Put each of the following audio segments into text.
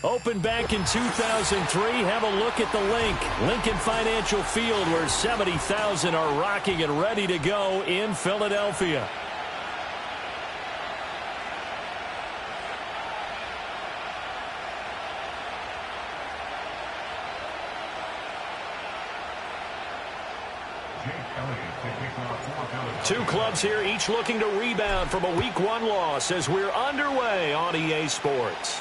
Opened back in 2003, have a look at the link. Lincoln Financial Field, where 70,000 are rocking and ready to go in Philadelphia. Two clubs here, each looking to rebound from a Week 1 loss as we're underway on EA Sports.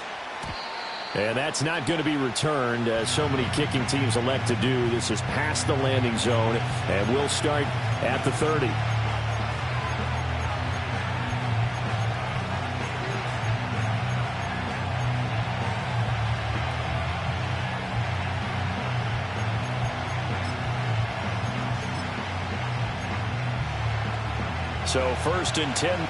And that's not going to be returned, as so many kicking teams elect to do. This is past the landing zone, and we'll start at the 30. So 1st and 10.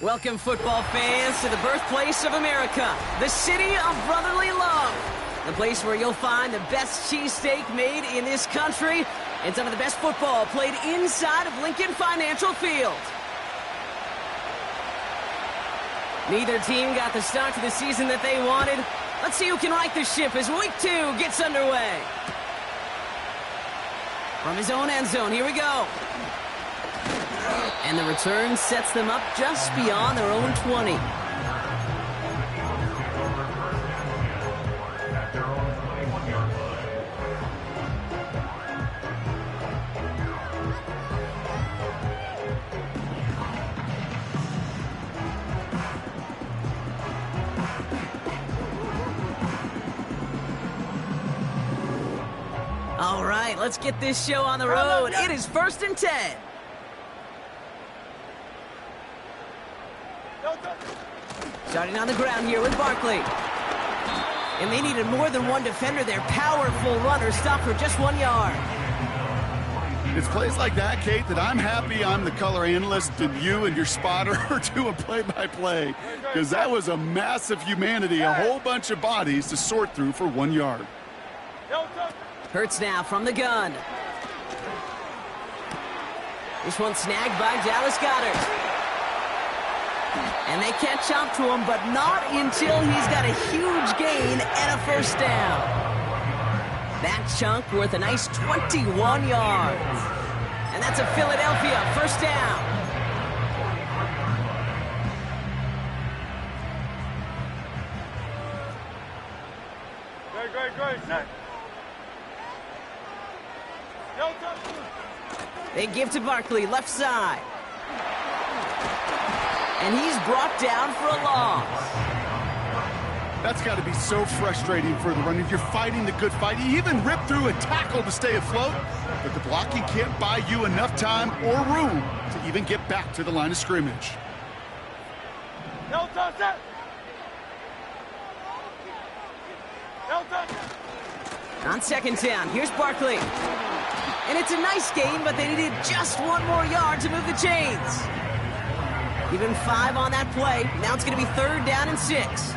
Welcome, football fans, to the birthplace of America, the city of brotherly love. The place where you'll find the best cheesesteak made in this country and some of the best football played inside of Lincoln Financial Field. Neither team got the start to the season that they wanted. Let's see who can right the ship as Week 2 gets underway. From his own end zone, here we go. And the return sets them up just beyond their own 20. All right, let's get this show on the road. It is 1st and 10. Starting on the ground here with Barkley. And they needed more than one defender. Their powerful runner stopped for just 1 yard. It's plays like that, Kate, that I'm happy I'm the color analyst and you and your spotter are doing play-by-play. Because that was a massive humanity, a whole bunch of bodies to sort through for 1 yard. Hurts now from the gun. This one snagged by Dallas Goedert. And they catch up to him, but not until he's got a huge gain and a first down. That chunk worth a nice 21 yards. And that's a Philadelphia first down. They give to Barkley, left side. And he's brought down for a loss. That's got to be so frustrating for the runner. You're fighting the good fight. You even rip through a tackle to stay afloat, but the blocking can't buy you enough time or room to even get back to the line of scrimmage. On second down, here's Barkley. And it's a nice gain, but they needed just one more yard to move the chains. Give him 5 on that play. Now it's going to be 3rd down and 6.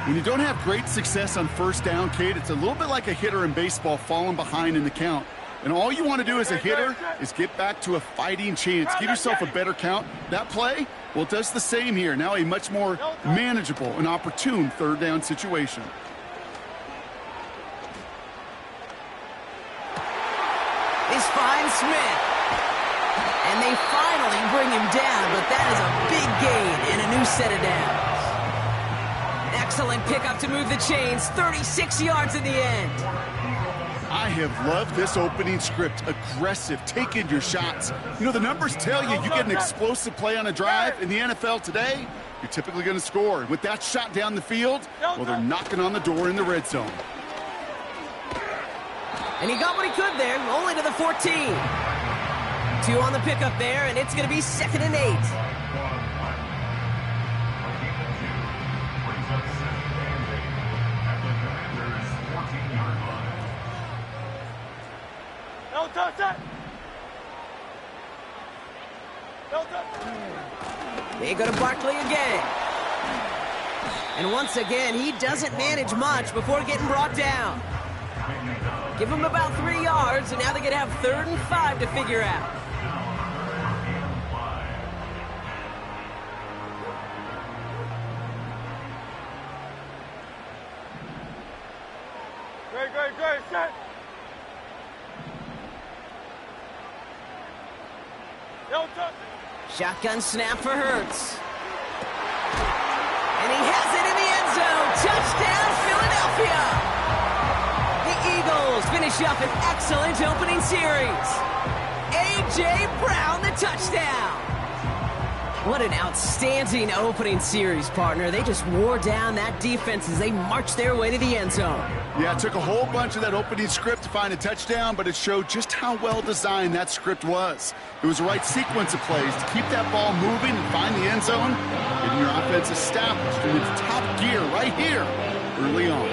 When you don't have great success on first down, Kate, it's a little bit like a hitter in baseball falling behind in the count. And all you want to do as a hitter is get back to a fighting chance. Give yourself a better count. That play, well, it does the same here. Now a much more manageable and opportune 3rd down situation. This finds Smith. And they finally bring him down, but that is a big gain and a new set of downs. Excellent pickup to move the chains. 36 yards in the end. I have loved this opening script. Aggressive, taking your shots. You know, the numbers tell you get an explosive play on a drive in the NFL today, you're typically going to score. With that shot down the field, well, they're knocking on the door in the red zone. And he got what he could there, only to the 14. 2 on the pickup there, and it's going to be 2nd and 8. They go to Barkley again. And once again, he doesn't manage much before getting brought down. Give him about 3 yards, and now they're going to have 3rd and 5 to figure out. Great, set. Shotgun snap for Hurts. And he has it in the end zone. Touchdown, Philadelphia! The Eagles finish up an excellent opening series. A.J. Brown, the touchdown. What an outstanding opening series, partner. They just wore down that defense as they marched their way to the end zone. Yeah, it took a whole bunch of that opening script to find a touchdown, but it showed just how well designed that script was. It was the right sequence of plays to keep that ball moving and find the end zone, getting your offense established in its top gear right here early on.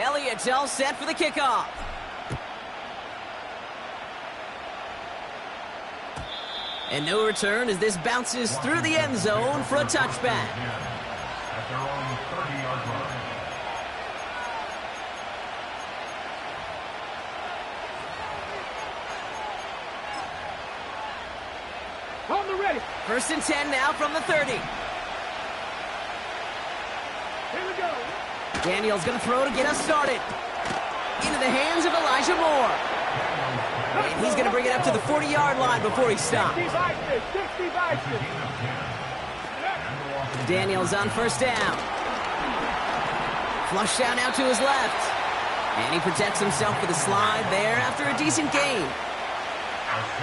Elliott's all set for the kickoff. And no return as this bounces through the end zone for a touchback. At their own 30-yard line. On the ready. 1st and 10 now from the 30. Here we go. Daniel's going to throw to get us started. Into the hands of Elijah Moore. And he's going to bring it up to the 40-yard line before he stops. Daniel's on 1st down. Flush out now to his left. And he protects himself with a slide there after a decent gain.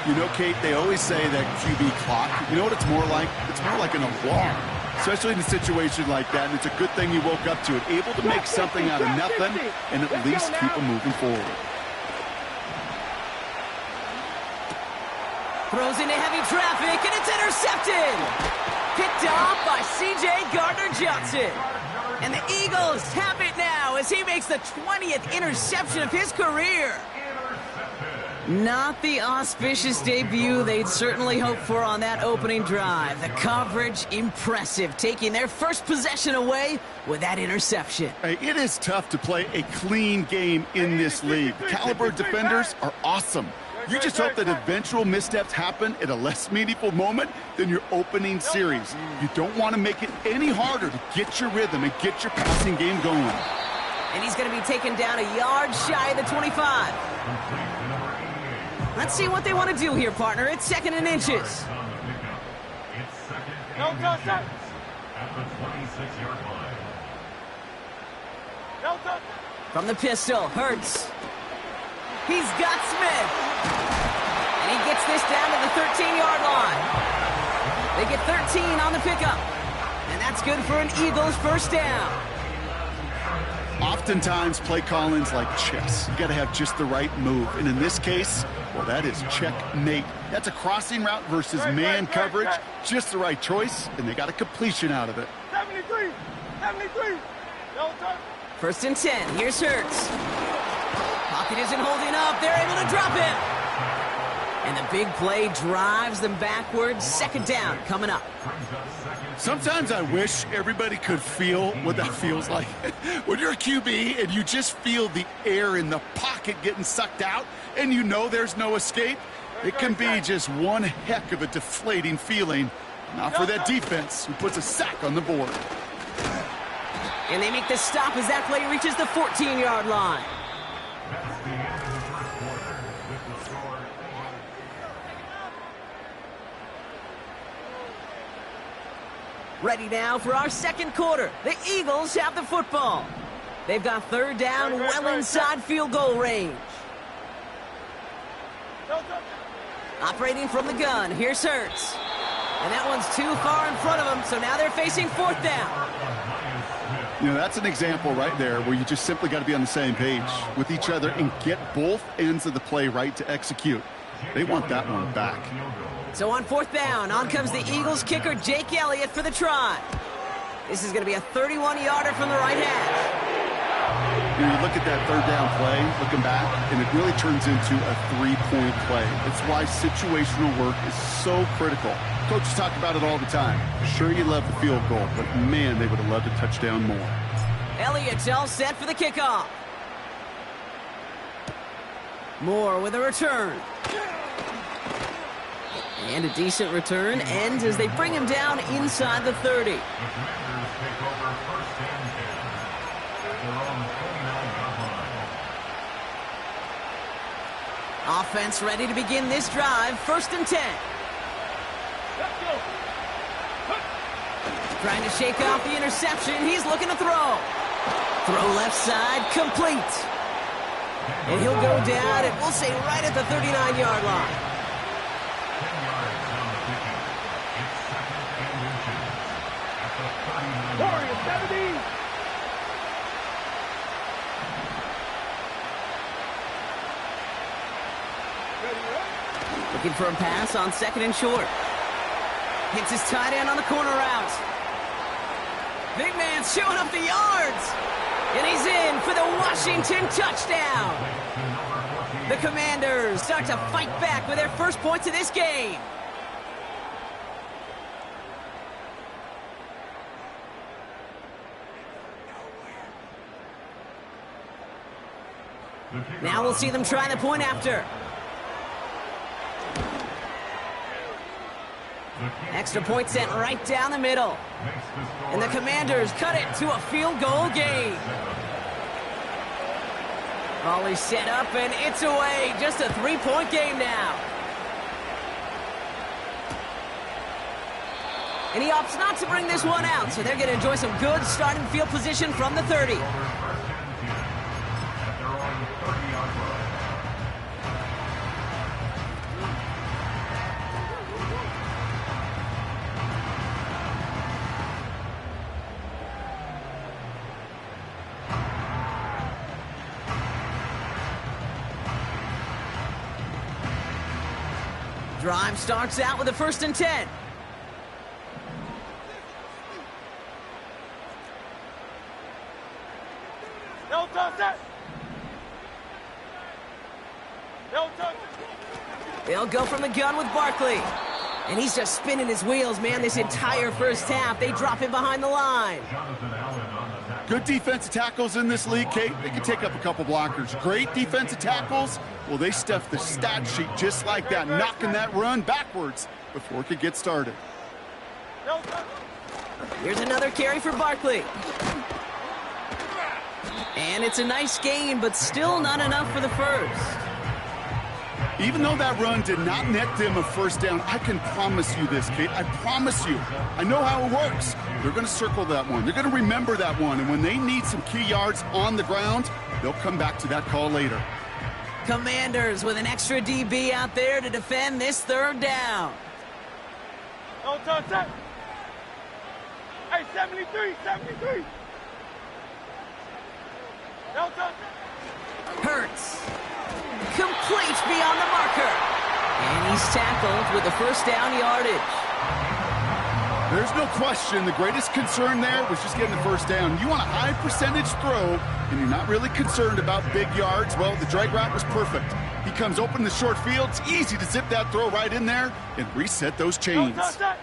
You know, Kate, they always say that QB clock, you know what it's more like? It's more like an alarm, especially in a situation like that. And it's a good thing he woke up to it, able to make something out of nothing and at least keep him moving forward. Throws into heavy traffic, and it's intercepted. Picked off by C.J. Gardner-Johnson. And the Eagles have it now as he makes the 20th interception of his career. Not the auspicious debut they'd certainly hoped for on that opening drive. The coverage, impressive, taking their first possession away with that interception. Hey, it is tough to play a clean game in this league. The caliber defenders are awesome. You just hope that eventual missteps happen at a less meaningful moment than your opening series. You don't want to make it any harder to get your rhythm and get your passing game going. And he's going to be taken down a yard shy of the 25. Let's see what they want to do here, partner. It's 2nd and inches. No touch. At the 26-yard line. No touch. From the pistol, Hurts. He's got Smith. And he gets this down to the 13-yard line. They get 13 on the pickup. And that's good for an Eagles first down. Oftentimes, play calling's like chess. You got to have just the right move. And in this case, well, that is checkmate. That's a crossing route versus man coverage. Just the right choice, and they got a completion out of it. 73. No touch. 1st and 10. Here's Hurts. Pocket isn't holding up. They're able to drop him. And the big play drives them backwards. 2nd down coming up. Sometimes I wish everybody could feel what that feels like. When you're a QB and you just feel the air in the pocket getting sucked out and you know there's no escape, it can be just one heck of a deflating feeling. Not for that defense who puts a sack on the board. And they make the stop as that play reaches the 14-yard line. That's the end of the first quarter with the score. Ready now for our 2nd quarter. The Eagles have the football. They've got 3rd down well inside field goal range. No touch. Operating from the gun, here's Hurts. And that one's too far in front of them, so now they're facing 4th down. You know, that's an example right there where you just simply got to be on the same page with each other and get both ends of the play right to execute. They want that one back. So on 4th down, on comes the Eagles kicker, Jake Elliott, for the try. This is going to be a 31-yarder from the right hash. You know, you look at that 3rd down play, looking back, and it really turns into a 3-point play. It's why situational work is so critical. Coaches talk about it all the time. Sure, you love the field goal, but man, they would have loved a touchdown more. Elliott's all set for the kickoff. Moore with a return. And a decent return ends as they bring him down inside the 30. The Commanders take over 1st and 10 at their own 29-yard line. Offense ready to begin this drive. 1st and 10. Let's go. Trying to shake off the interception. He's looking to throw. Throw left side, complete. And he'll go down, and we'll say right at the 39-yard line. 10 yards on the pickup. It's 2nd and inches at the 39-yard Warriors, line. 70. Looking for a pass on 2nd and short. Hits his tight end on the corner route. Big man's showing up the yards. And he's in for the Washington touchdown. The Commanders start to fight back with their first points of this game. Now we'll see them try the point after. Extra point sent right down the middle. And the Commanders cut it to a field goal game. Volley set up, and it's away. Just a 3-point game now. And he opts not to bring this one out, so they're going to enjoy some good starting field position from the 30. At their own 30-yard line. Drive starts out with a 1st and 10. No touch. No touch. They'll go from the gun with Barkley. And he's just spinning his wheels, man, this entire first half. They drop him behind the line. Jonathan Allen on the tackle. Good defensive tackles in this league, Kate. They can take up a couple blockers. Great defensive tackles. Well, they stuff the stat sheet just like that, knocking that run backwards before it could get started. No touch. Here's another carry for Barkley. And it's a nice gain, but still not enough for the first. Even though that run did not net them a first down, I can promise you this, Kate. I promise you. I know how it works. They're going to circle that one. They're going to remember that one. And when they need some key yards on the ground, they'll come back to that call later. Commanders with an extra DB out there to defend this third down. No touch that. Hey, 73, 73. No touch that. Hurts. Complete beyond the marker. And he's tackled with the first down yardage. There's no question the greatest concern there was just getting the first down. You want a high percentage throw, and you're not really concerned about big yards. Well, the drag route was perfect. He comes open in the short field. It's easy to zip that throw right in there and reset those chains. No touch that.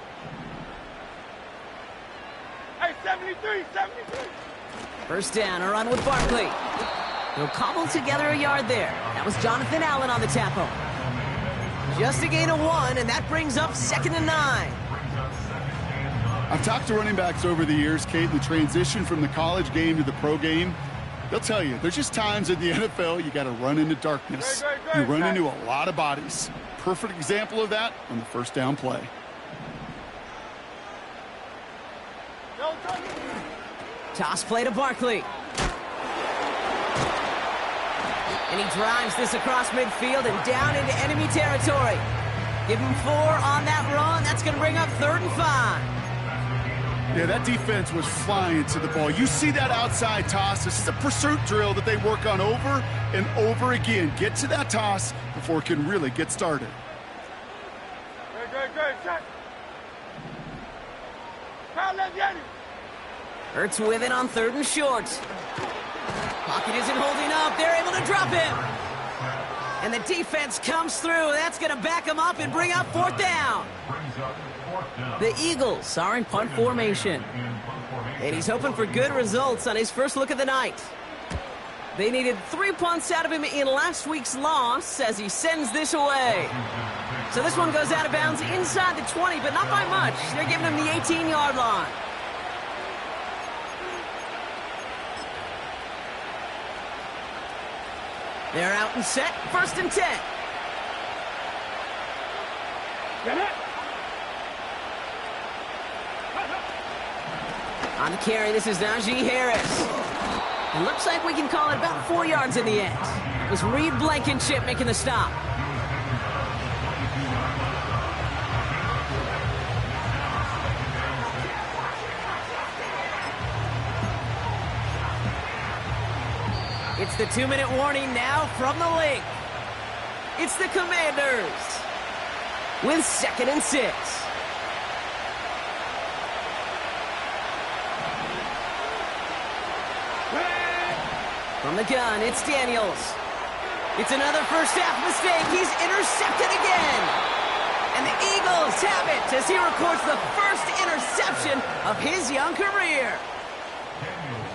Hey, 73, 73. First down, a run with Barkley. He'll cobble together a yard there. That was Jonathan Allen on the tackle. Just a gain of 1, and that brings up 2nd and 9. I've talked to running backs over the years, Kate, the transition from the college game to the pro game. They'll tell you, there's just times in the NFL you got to run into darkness. You run into a lot of bodies. Perfect example of that on the first down play. No touch. Toss play to Barkley. And he drives this across midfield and down into enemy territory. Give him 4 on that run. That's going to bring up 3rd and 5. Yeah, that defense was flying to the ball. You see that outside toss. This is a pursuit drill that they work on over and over again. Get to that toss before it can really get started. Great shot. Foul left, Yanni. Hurts with it on 3rd and short. Pocket isn't holding up. They're able to drop him. And the defense comes through. That's going to back him up and bring up 4th down. The Eagles are in punt formation. And he's hoping for good results on his first look of the night. They needed 3 punts out of him in last week's loss as he sends this away. So this one goes out of bounds inside the 20, but not by much. They're giving him the 18-yard line. They're out and set. 1st and 10. Get it. On the carry, this is Najee Harris. It looks like we can call it about 4 yards in the end. It was Reed Blankenship making the stop. It's the 2-minute warning now from the link. It's the Commanders with 2nd and 6. From the gun, it's Daniels. It's another first half mistake. He's intercepted again. And the Eagles have it as he records the first interception of his young career.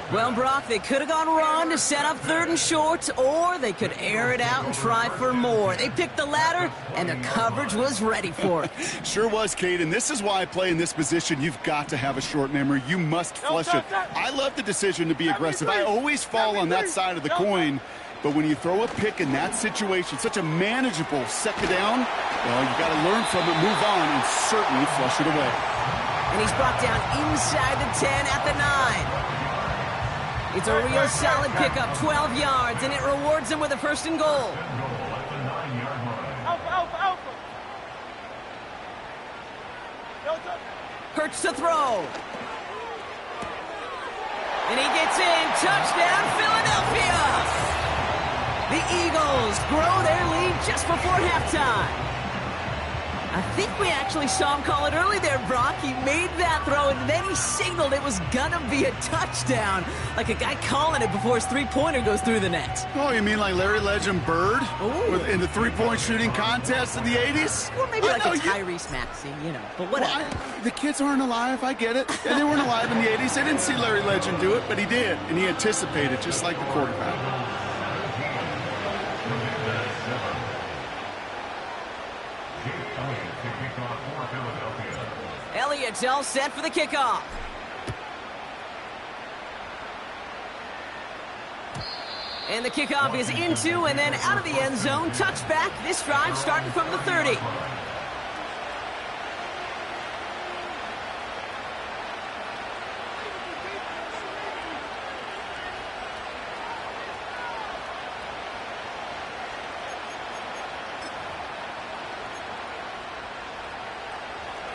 Well, Brock, they could have gone run to set up 3rd and short, or they could air it out and try for more. They picked the latter, and their coverage was ready for it. Sure was, Kate, and this is why I play in this position. You've got to have a short memory. You must flush it. I love the decision to be aggressive. I always fall on that side of the coin, but when you throw a pick in that situation, such a manageable 2nd down, well, you got to learn from it, move on, and certainly flush it away. And he's brought down inside the 10 at the 9. It's a real solid pickup, 12 yards, and it rewards him with a 1st and goal. Alpha. No touch. Hurts to throw. And he gets in. Touchdown, Philadelphia! The Eagles grow their lead just before halftime. I think we actually saw him call it early there, Brock. He made that throw, and then he signaled it was gonna be a touchdown. Like a guy calling it before his 3-pointer goes through the net. Oh, you mean like Larry Legend Bird Ooh. in the 3-point shooting contest in the 80s? Or maybe like a Tyrese Maxey, you know, but whatever. Well, the kids aren't alive, I get it. And they weren't alive in the 80s. They didn't see Larry Legend do it, but he did, and he anticipated, just like the quarterback. Elliott's all set for the kickoff. And the kickoff is into and then out of the end zone. Touchback. This drive starting from the 30.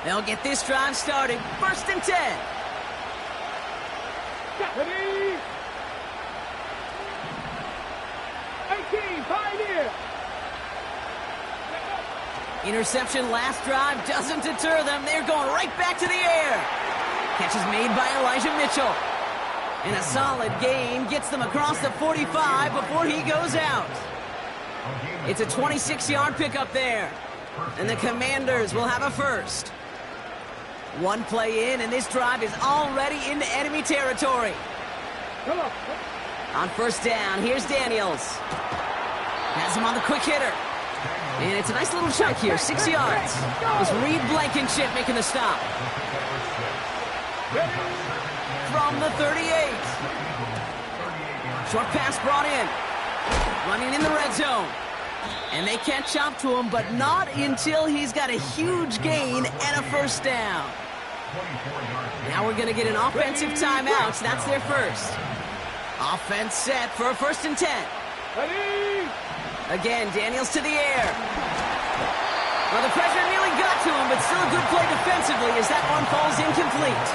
They'll get this drive started. 1st and 10. Ready? 18, Pioneer. Interception last drive doesn't deter them. They're going right back to the air. Catch is made by Elijah Mitchell. And a solid gain gets them across the 45 before he goes out. It's a 26-yard pickup there. And the Commanders will have a first. One play in, and this drive is already into enemy territory. Come on. On 1st down, here's Daniels. Has him on the quick hitter. And it's a nice little chunk here, 6 yards. It's Reed Blankenship making the stop. From the 38. Short pass brought in. Running in the red zone. And they catch up to him, but not until he's got a huge gain and a 1st down. Now we're going to get an offensive timeout. So that's their first. Offense set for a 1st and 10. Ready? Again, Daniels to the air. Well, the pressure nearly got to him, but still a good play defensively as that one falls incomplete.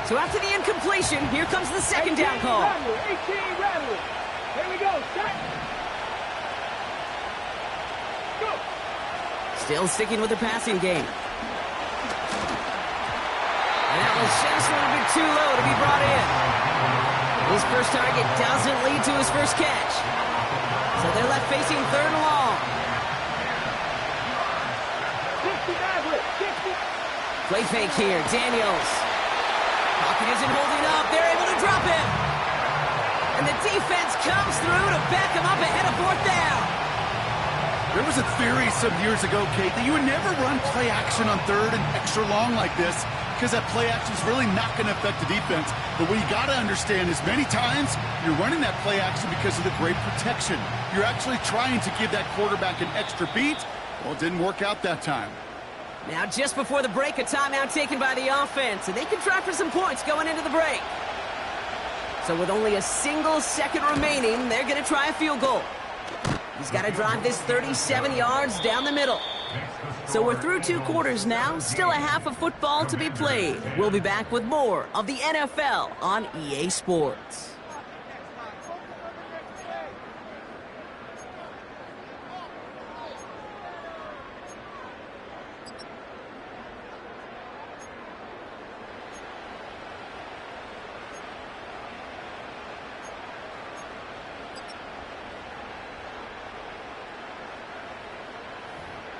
So after the incompletion, here comes the 2nd down call. 18 Rattler. Here we go. Set. Go. Still sticking with the passing game. And that was just a little bit too low to be brought in. His first target doesn't lead to his first catch. So they're left facing 3rd and long. 60 Rattler. 60. Play fake here. Daniels. Pocket isn't holding up. They're able to drop him. And the defense comes through to back him up ahead of 4th down. There was a theory some years ago, Kate, that you would never run play action on 3rd and extra long like this because that play action is really not going to affect the defense. But what you got to understand is many times you're running that play action because of the great protection. You're actually trying to give that quarterback an extra beat. Well, it didn't work out that time. Now, just before the break, a timeout taken by the offense, and they can try for some points going into the break. So with only a single second remaining, they're going to try a field goal. He's got to drive this 37 yards down the middle. So we're through 2 quarters now, still a half of football to be played. We'll be back with more of the NFL on EA Sports.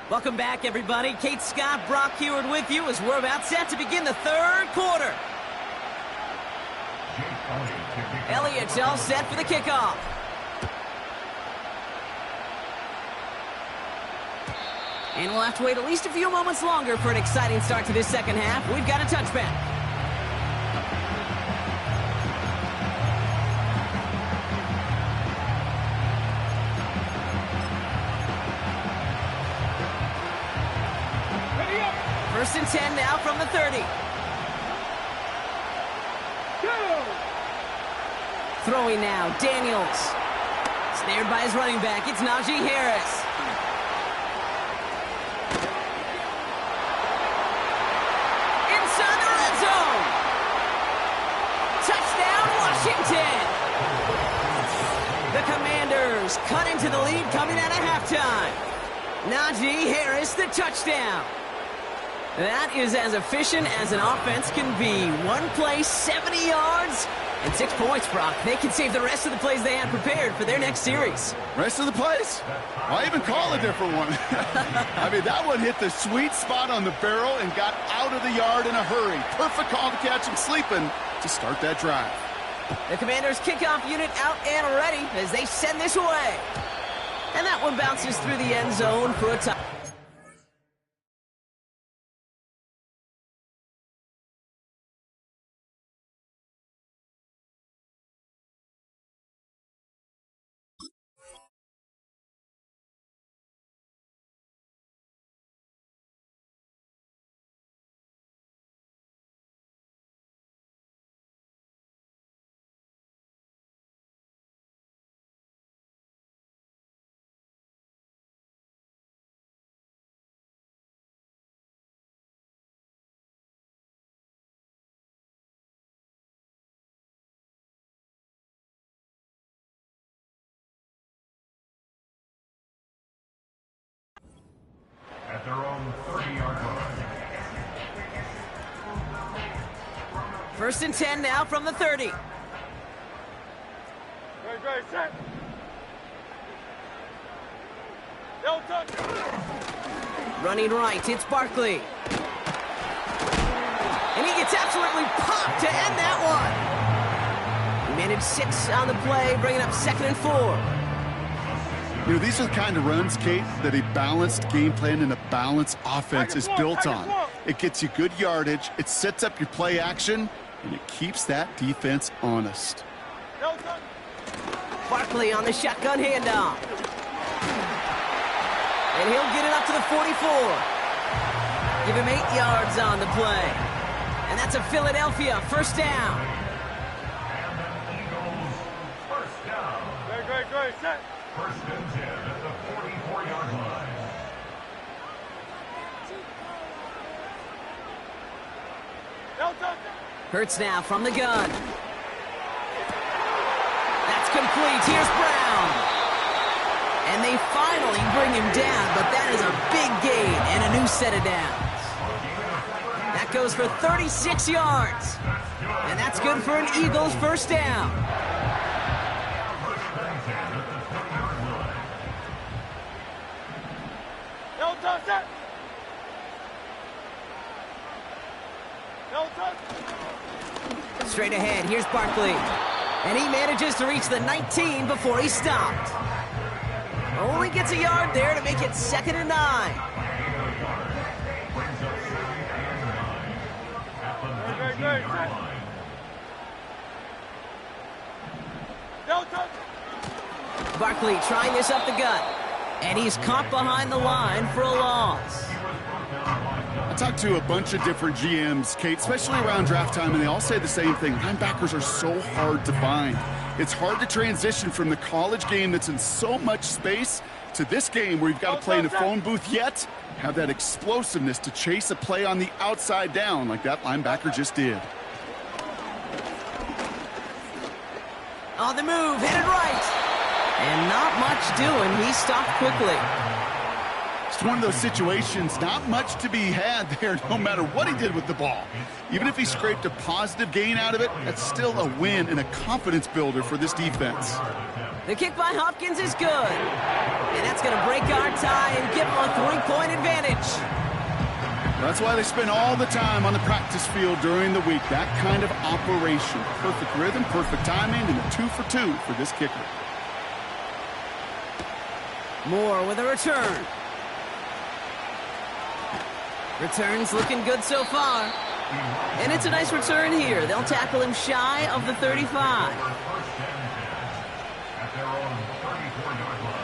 Welcome back, everybody. Kate Scott, Brock Heward with you as we're about set to begin the 3rd quarter. Elliott's all set for the kickoff. And we'll have to wait at least a few moments longer for an exciting start to this 2nd half. We've got a touchback. Ready up. 1st and 10 now from the 30. Go. Throwing now, Daniels. Snared by his running back, it's Najee Harris. Inside the red zone. Touchdown, Washington. The Commanders cut into the lead coming out of halftime. Najee Harris, the touchdown. That is as efficient as an offense can be. One play, 70 yards, and 6 points, Brock. They can save the rest of the plays they had prepared for their next series. Rest of the plays? Why even call a different one? I mean, that one hit the sweet spot on the barrel and got out of the yard in a hurry. Perfect call to catch him sleeping to start that drive. The Commanders' kickoff unit out and ready as they send this away. And that one bounces through the end zone for a touchdown. 30-yard line. First and 10 now from the 30. Great, set. No touch. Running right, it's Barkley. And he gets absolutely popped to end that one. He managed 6 on the play, bringing up 2nd and 4. You know, these are the kind of runs, Kate, that a balanced game plan and a balanced offense is built on. It gets you good yardage, it sets up your play action, and it keeps that defense honest. No touch. Barkley on the shotgun handoff. And he'll get it up to the 44. Give him 8 yards on the play. And that's a Philadelphia first down. And the Eagles first down. Great, set. First and 10 at the 44-yard line. No touch. Hurts now from the gun. That's complete. Here's Brown. And they finally bring him down, but that is a big gain and a new set of downs. That goes for 36 yards. And that's good for an Eagles first down. No touch. No touch. Straight ahead, here's Barkley. And he manages to reach the 19 before he stopped. Only gets a yard there to make it 2nd and 9. Great, set. No touch. Barkley trying this up the gut. And he's caught behind the line for a loss. I talked to a bunch of different GMs, Kate, especially around draft time, and they all say the same thing. Linebackers are so hard to find. It's hard to transition from the college game that's in so much space to this game where you've got to play in a phone booth, yet have that explosiveness to chase a play on the outside down like that linebacker just did. On the move, headed right. And not much doing. He stopped quickly. It's one of those situations, not much to be had there no matter what he did with the ball. Even if he scraped a positive gain out of it, that's still a win and a confidence builder for this defense. The kick by Hopkins is good. And that's going to break our tie and give him a 3-point advantage. That's why they spend all the time on the practice field during the week. That kind of operation. Perfect rhythm, perfect timing, and a 2 for 2 for this kicker. Moore with a return. Returns looking good so far. And it's a nice return here. They'll tackle him shy of the 35. At their own 34-yard line.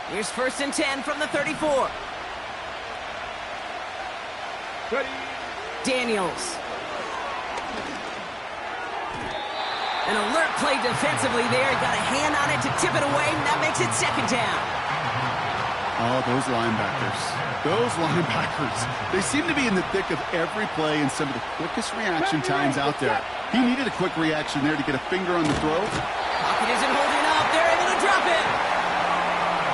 Here's first and 10 from the 34. Ready. Daniels. An alert play defensively there. Got a hand on it to tip it away, and that makes it 2nd down. Oh, those linebackers. Those linebackers. They seem to be in the thick of every play and some of the quickest reaction times out there. He needed a quick reaction there to get a finger on the throw. Pocket isn't holding up. They're able to drop it.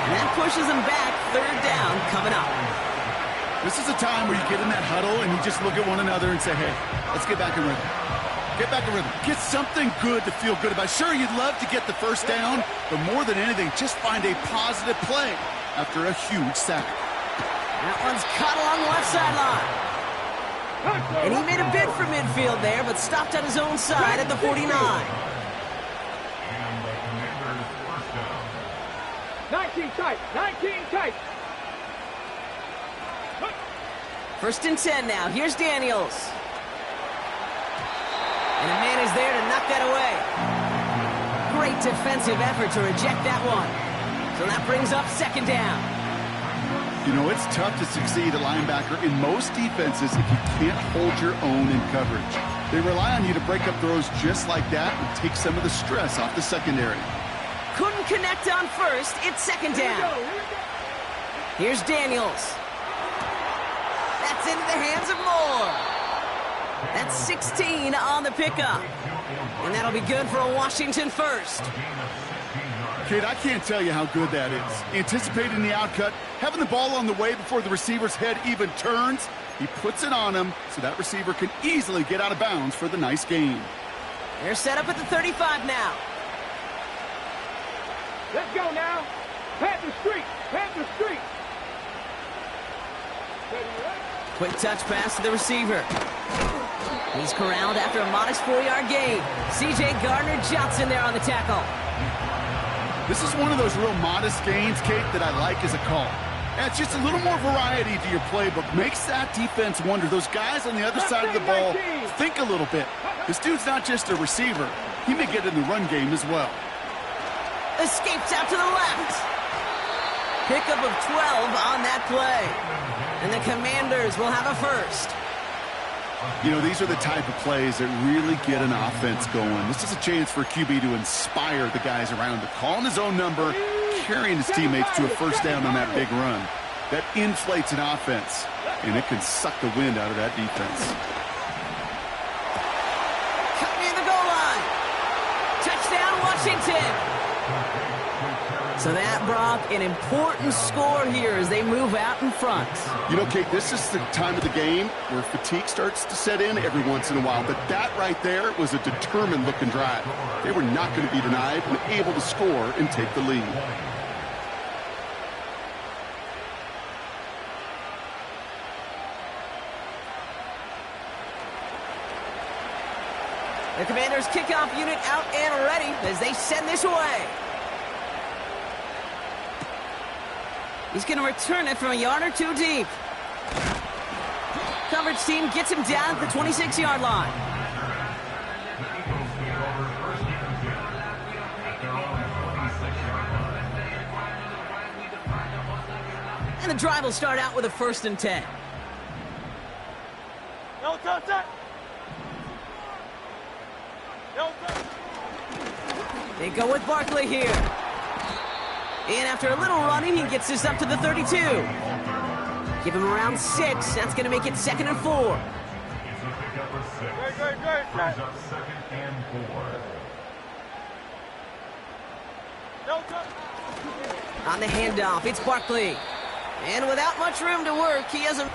And that pushes them back. 3rd down coming up. This is a time where you get in that huddle and you just look at one another and say, hey, let's get back in rhythm. Get back in rhythm. Get something good to feel good about. Sure, you'd love to get the first down, but more than anything, just find a positive play after a huge sack. That one's caught along the left sideline. And he made a bid for midfield there, but stopped on his own side at the 49. And the Commanders first down. 19 tight. 19 tight. First and 10 now. Here's Daniels. And a man is there to knock that away. Great defensive effort to reject that one. So that brings up 2nd down. You know, it's tough to succeed at linebacker in most defenses if you can't hold your own in coverage. They rely on you to break up throws just like that and take some of the stress off the secondary. Couldn't connect on first. It's second down. Here's Daniels. That's into the hands of Moore. That's 16 on the pickup. And that'll be good for a Washington first. Kate, I can't tell you how good that is. Anticipating the outcut, having the ball on the way before the receiver's head even turns, he puts it on him so that receiver can easily get out of bounds for the nice gain. They're set up at the 35 now. Let's go now. Panther Street. Panther Street. Quick touch pass to the receiver. He's corralled after a modest 4-yard gain. C.J. Gardner-Johnson there on the tackle. This is one of those real modest gains, Kate, that I like as a call. It's just a little more variety to your playbook. Makes that defense wonder. Those guys on the other side of the ball think a little bit. This dude's not just a receiver. He may get in the run game as well. Escapes out to the left. Pickup of 12 on that play. And the Commanders will have a first. You know, these are the type of plays that really get an offense going. This is a chance for a QB to inspire the guys around him. Calling his own number, carrying his teammates to a first down on that big run. That inflates an offense, and it can suck the wind out of that defense. Cut near the goal line. Touchdown, Washington. So that, Brock, an important score here as they move out in front. You know, Kate, this is the time of the game where fatigue starts to set in every once in a while. But that right there was a determined-looking drive. They were not going to be denied and able to score and take the lead. The Commanders' kickoff unit out and ready as they send this away. He's going to return it from a yard or two deep. Coverage team gets him down at the 26-yard line. And the drive will start out with a 1st and 10. No touch. No touch. They go with Barkley here. And after a little running, he gets this up to the 32. Give him around 6. That's going to make it 2nd and 4. Great. No touch. On the handoff, it's Barkley. And without much room to work, he has a...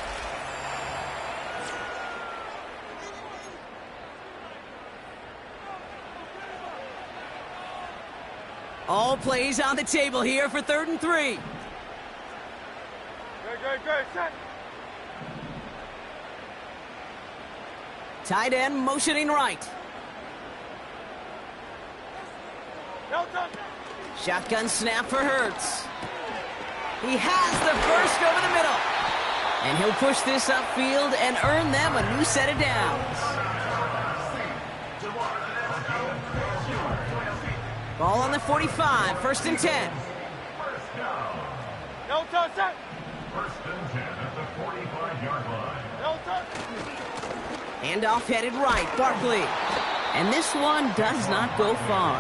All plays on the table here for 3rd and 3. Great. Set. Tight end motioning right. No touch. Shotgun snap for Hurts. He has the first over the middle. And he'll push this upfield and earn them a new set of downs. Ball on the 45, 1st and 10. No touch. Set. 1st and 10 at the 45-yard line. No touch. Handoff headed right, Barkley. And this one does not go far.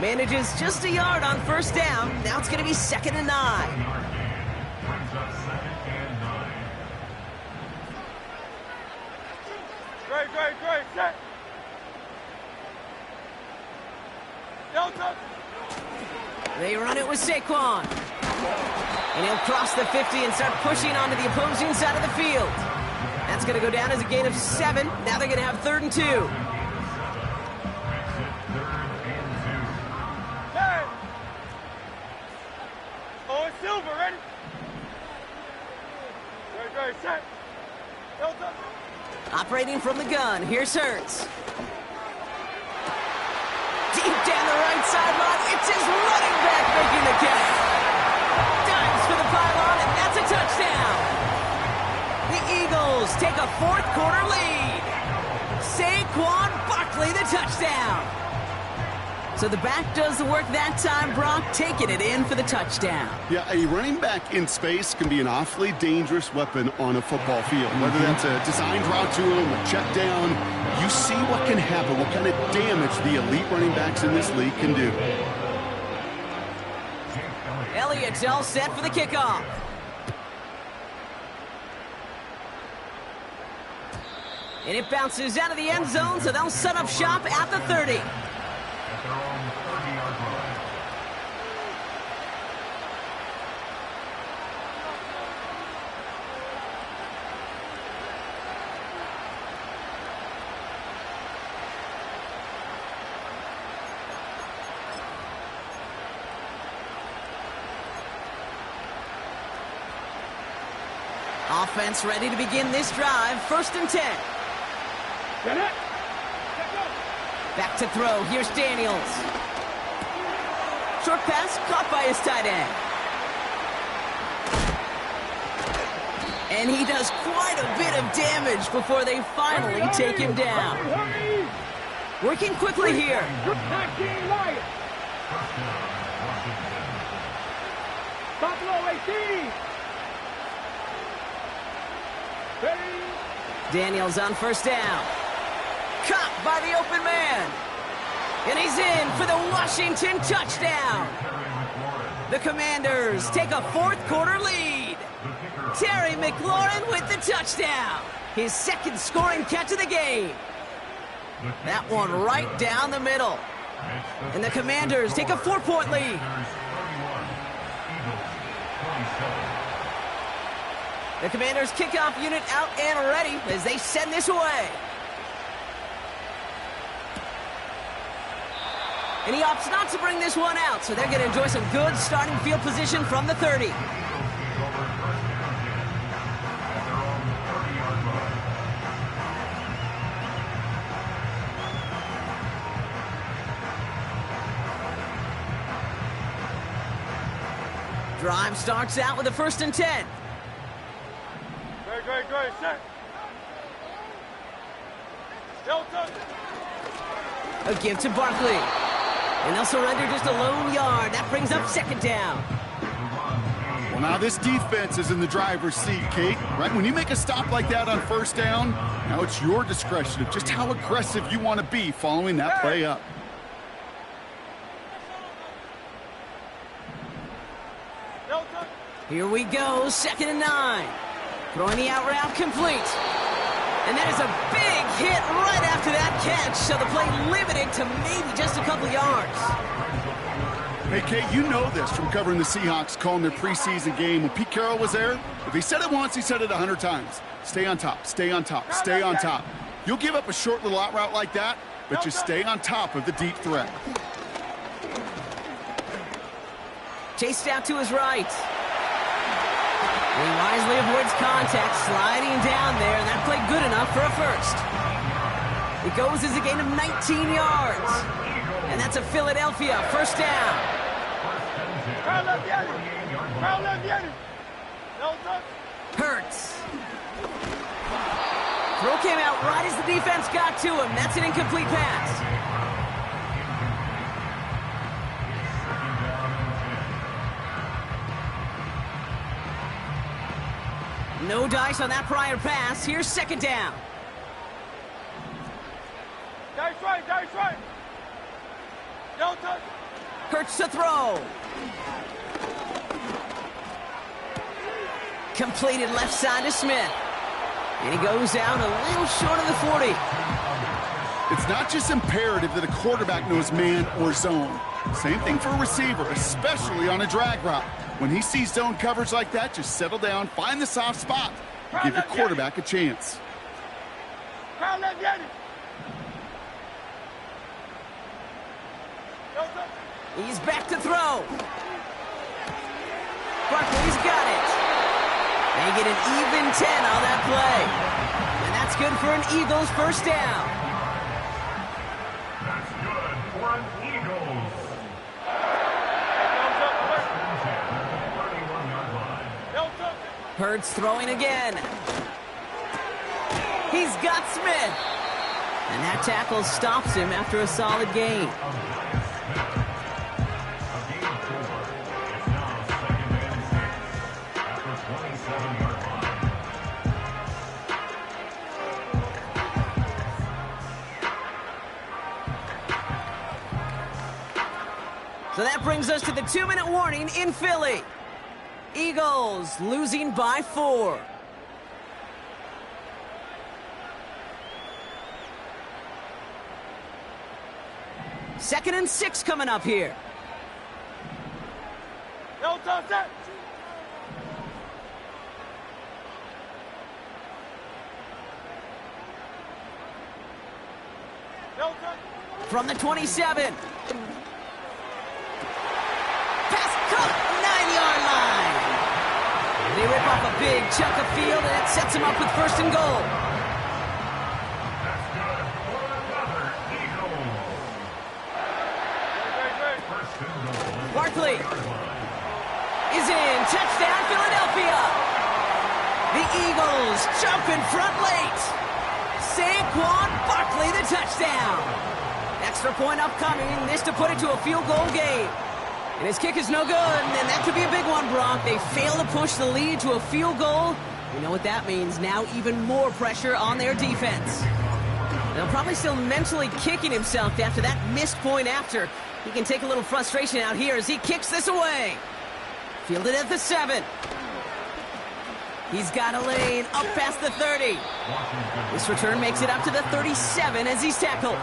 Manages just a yard on 1st down. Now it's going to be 2nd and 9. Brings up 2nd and 9. Great. Set. No touch. They run it with Saquon. And he'll cross the 50 and start pushing onto the opposing side of the field. That's going to go down as a gain of 7. Now they're going to have 3rd and 2. Hey. Oh, it's Silver. Ready? Great. Set. No touch. Operating from the gun, here's Hurts. Deep down the right sideline, it's his running back making the catch. Dives for the pylon, and that's a touchdown. The Eagles take a 4th quarter lead. Saquon Barkley the touchdown. So the back does the work that time, Brock, taking it in for the touchdown. Yeah, a running back in space can be an awfully dangerous weapon on a football field. Whether that's a designed route to him, a check down, you see what can happen, what kind of damage the elite running backs in this league can do. Elliott's all set for the kickoff. And it bounces out of the end zone, so they'll set up shop at the 30. At their own 30-yard line. Offense ready to begin this drive. 1st and 10. Get it. Back to throw. Here's Daniels. Short pass caught by his tight end. And he does quite a bit of damage before they finally take him down. Hurry. Working quickly here. 19 Lions. First down, Washington. Buffalo 18. Ready. Daniels on 1st down. Caught by the open man. And he's in for the Washington touchdown. The Commanders take a 4th quarter lead. Terry McLaurin with the touchdown. His 2nd scoring catch of the game. That one right down the middle. And the Commanders take a 4-point lead. The Commanders kickoff unit out and ready as they send this away. And he opts not to bring this one out, so they're going to enjoy some good starting field position from the 30. Drive starts out with a 1st and 10. Great. Set. Delta. A give to Barkley. And they'll surrender just a lone yard. That brings up 2nd down. Well, now this defense is in the driver's seat, Kate. Right? When you make a stop like that on 1st down, now it's your discretion of just how aggressive you want to be following that play up. Delta. Here we go, 2nd and 9. Throwing the out route complete. And that is a big hit right after that catch, so the play limited to maybe just a couple yards. Hey, Kate, you know this from covering the Seahawks, calling their preseason game. When Pete Carroll was there, if he said it once, he said it 100 times. Stay on top, stay on top, stay on top. You'll give up a short little out route like that, but just stay on top of the deep threat. Chased out to his right. He wisely avoids contact, sliding down there, and that played good enough for a 1st. It goes as a gain of 19 yards. And that's a Philadelphia 1st down. Hurts. Throw came out right as the defense got to him. That's an incomplete pass. No dice on that prior pass. Here's 2nd down. Dice right. Delta. Hurts to throw. Completed left side to Smith. And he goes out a little short of the 40. It's not just imperative that a quarterback knows man or zone. Same thing for a receiver, especially on a drag route. When he sees zone coverage like that, just settle down, find the soft spot, and give your quarterback a chance. He's back to throw. Barkley's got it. They get an even 10 on that play. And that's good for an Eagles 1st down. That's good for an Eagles. 31-yard line. Hurts throwing again. He's got Smith. And that tackle stops him after a solid gain. So that brings us to the 2-minute warning in Philly. Eagles losing by 4. Second and 6 coming up here. No touch that. No touch. From the 27. Pass caught, 9-yard line. They rip off a big chunk of field, and it sets them up with first and goal. That's good for another Eagle. First and goal. Barkley is in. Touchdown, Philadelphia. The Eagles jump in front late. Saquon Barkley, the touchdown. Extra point upcoming. This to put it to a field goal game. And his kick is no good, and that could be a big one, Brock. They fail to push the lead to a field goal. You know what that means. Now even more pressure on their defense. Now probably still mentally kicking himself after that missed point after. He can take a little frustration out here as he kicks this away. Fielded at the 7. He's got a lane up past the 30. This return makes it up to the 37 as he's tackled.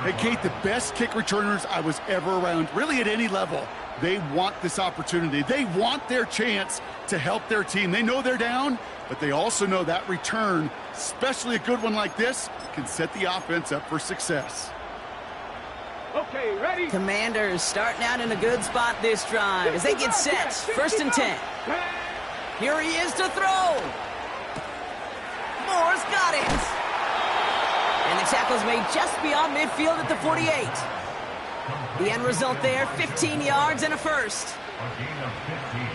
Hey, Kate, the best kick returners I was ever around, really at any level, they want this opportunity. They want their chance to help their team. They know they're down, but they also know that return, especially a good one like this, can set the offense up for success. Okay, ready? Commanders starting out in a good spot this drive as they get set. First and 10. Here he is to throw. Moore's got it. And the tackle's made just beyond midfield at the 48. The end result there, 15 yards and a first. A gain of 15.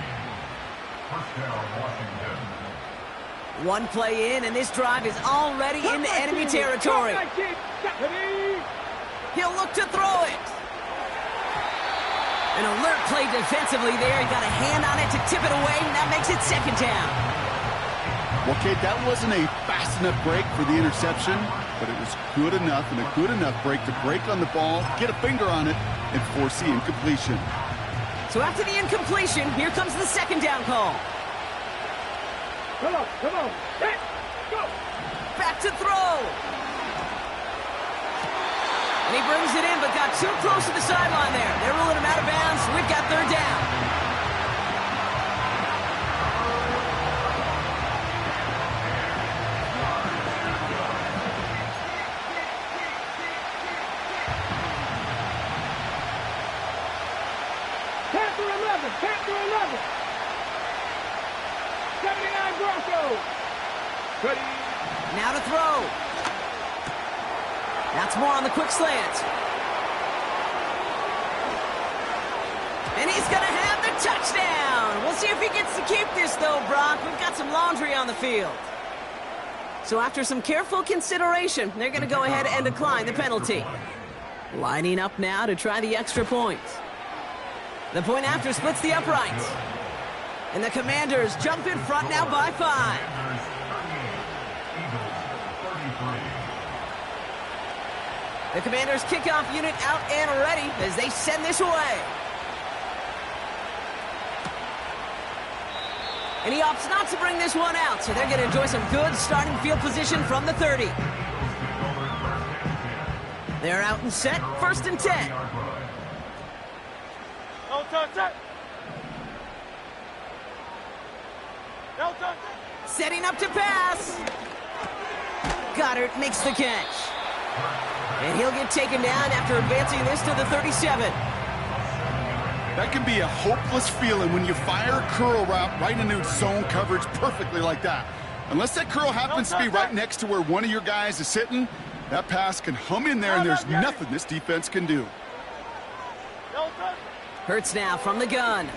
First down, Washington. One play in, and this drive is already into enemy territory. He'll look to throw it. An alert play defensively there. He got a hand on it to tip it away, and that makes it second down. Well, Kate, that wasn't a fast enough break for the interception, but it was good enough and a good enough break to break on the ball, get a finger on it, and force the incompletion. So after the incompletion, here comes the second down call. Come on. Hey, go. Back to throw. And he brings it in, but got too close to the sideline there. They're ruling him out of bounds. We've got third down. Panther 11. 79 Broncos. Ready. Now to throw. That's more on the quick slant. And he's going to have the touchdown. We'll see if he gets to keep this, though, Brock. We've got some laundry on the field. So after some careful consideration, they're going to go ahead and decline the penalty. Lining up now to try the extra point. The point after splits the uprights. And the Commanders jump in front now by 5. The Commanders kickoff unit out and ready as they send this away. And he opts not to bring this one out, so they're going to enjoy some good starting field position from the 30. They're out and set, first and 10. No touch it. No touch it. Setting up to pass. Goddard makes the catch. And he'll get taken down after advancing this to the 37. That can be a hopeless feeling when you fire a curl route right into zone coverage perfectly like that. Unless that curl happens to be right next to where one of your guys is sitting, that pass can hum in there and there's nothing this defense can do. Hurts now from the gun.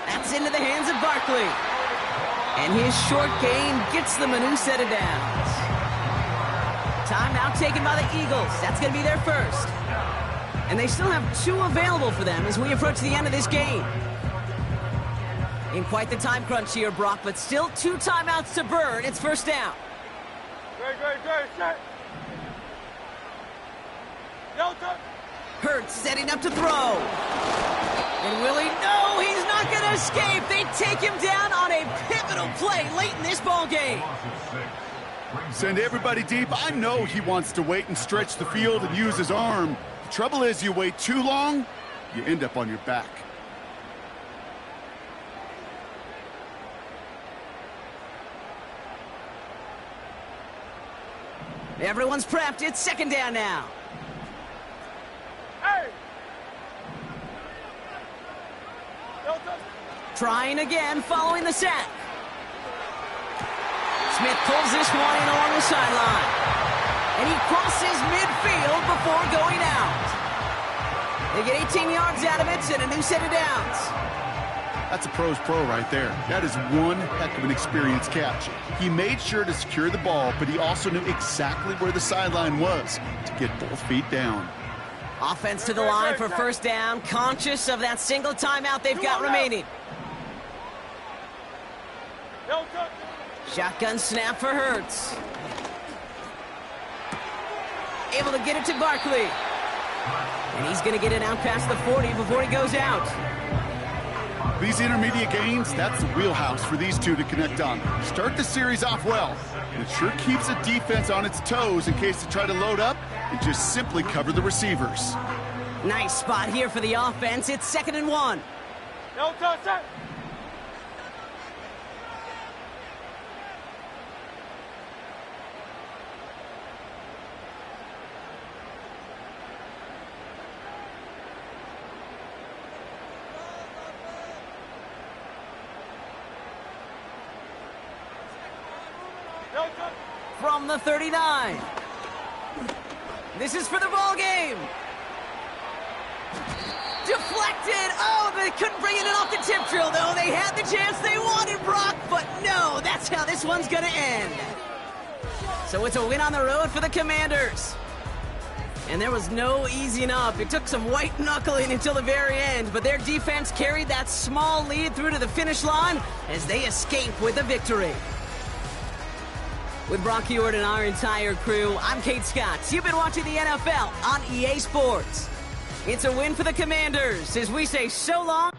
That's into the hands of Barkley. And his short gain gets them a new set of downs. Timeout taken by the Eagles. That's going to be their first. And they still have 2 available for them as we approach the end of this game. In quite the time crunch here, Brock, but still 2 timeouts to burn. It's first down. Great, set. Delta. Hurts setting up to throw. And will he? No, he's not going to escape. They take him down on a pivotal play late in this ball game. Send everybody deep. I know he wants to wait and stretch the field and use his arm. The trouble is, you wait too long, you end up on your back. Everyone's prepped. It's second down now. Hey. Delta. Trying again following the sack. Smith pulls this one in along the sideline. And he crosses midfield before going out. They get 18 yards out of it and a new set of downs. That's a pro's pro right there. That is one heck of an experienced catch. He made sure to secure the ball, but he also knew exactly where the sideline was to get both feet down. Offense to the line for first down, conscious of that single timeout they've got remaining. Delta. Shotgun snap for Hurts. Able to get it to Barkley. And he's going to get it out past the 40 before he goes out. These intermediate gains, that's the wheelhouse for these two to connect on. Start the series off well. It sure keeps the defense on its toes in case they try to load up and just simply cover the receivers. Nice spot here for the offense. It's 2nd and 1. Delta, set. From the 39. This is for the ball game. Deflected. Oh, they couldn't bring it in off the tip drill, though. They had the chance they wanted, Brock, but no, that's how this one's going to end. So it's a win on the road for the Commanders. And there was no easing up. It took some white knuckling until the very end, but their defense carried that small lead through to the finish line as they escape with a victory. With Brock Heward and our entire crew, I'm Kate Scott. You've been watching the NFL on EA Sports. It's a win for the Commanders as we say so long.